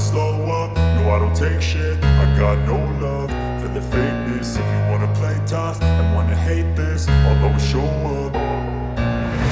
slow up, no I don't take shit. I got no love for the fakeness. If you wanna play tough and wanna hate this, I'll always show up.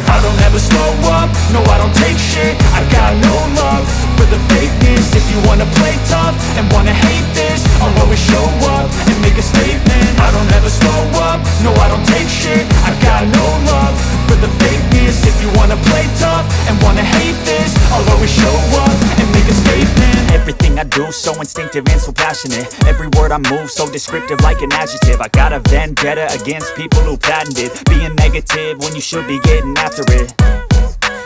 I don't ever slow up, no I don't take shit. I got no love for the fakeness. If you wanna play tough and wanna hate this, I'll always show up and make a statement. I don't ever slow up, no I don't take shit. I got no love for the fakeness. If you wanna play tough and wanna hate this, I'll always show up and make a statement. Everything I do so instinctive and so passionate. Every word I move so descriptive like an adjective. I got a vendetta against people who patented being negative when you should be getting after it.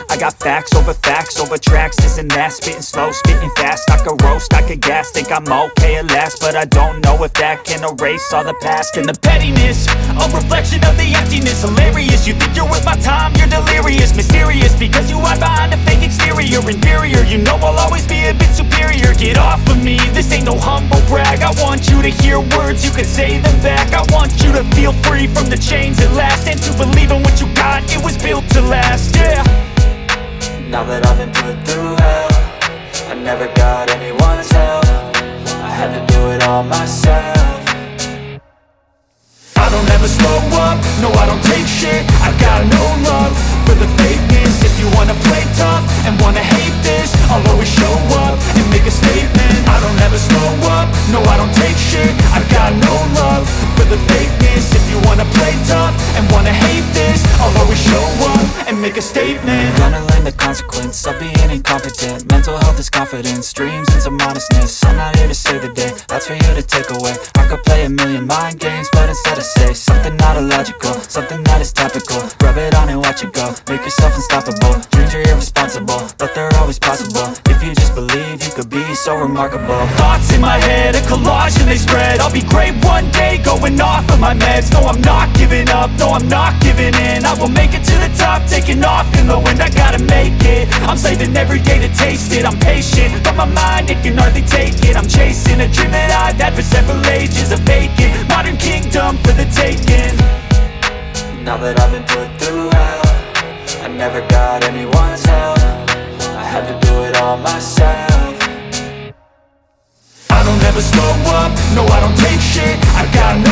I got facts over tracks, this and that. Spitting slow, spitting fast, I could roast, I could gas. Think I'm okay at last, but I don't know if that can erase all the past. And the pettiness, a reflection of the emptiness. Hilarious, you think you're worth my time, you're delirious. Mysterious, because you hide behind a fake exterior. Inferior, you know I'll always be a bit superior. Get off of me, this ain't no humble brag. I want you to hear words, you can say them back. I want you to feel free from the chains at last, and to believe in what you got, it was built to last, yeah. Now that I've been put through hell, I never got anyone's help. I had to do it all myself. I don't ever slow up, no I don't take shit. I got no love for the fakeness. If you wanna play tough and wanna hate this, I'll always show up and make a statement. I don't ever slow up, no I don't take shit. I got no love for the fakeness. If you wanna play tough and wanna hate this, I'll always show up and make a statement. Gonna learn the consequence of being incompetent. Mental health is confidence, dreams and some honestness. I'm not here to save the day, that's for you to take away. I could play a million mind games, but instead I say something not illogical, something that is topical. Rub it on and watch it go, make yourself unstoppable. Dreams are irresponsible, but they're always possible. If you just believe, you could be so remarkable. Thoughts in my head, a collage and they spread. I'll be great one day, going off of my meds. No, I'm not giving up, no, I'm not giving in. I will make it to the top, taking off in the wind. I gotta make it, I'm saving every day to taste it. I'm patient, but my mind, it can hardly take it. I'm chasing a dream that I've had for several ages. A vacant, modern kingdom for the taking. Now that I've been put through hell, I never got anyone's help. I had to do it all myself. I don't ever slow up, no I don't take shit.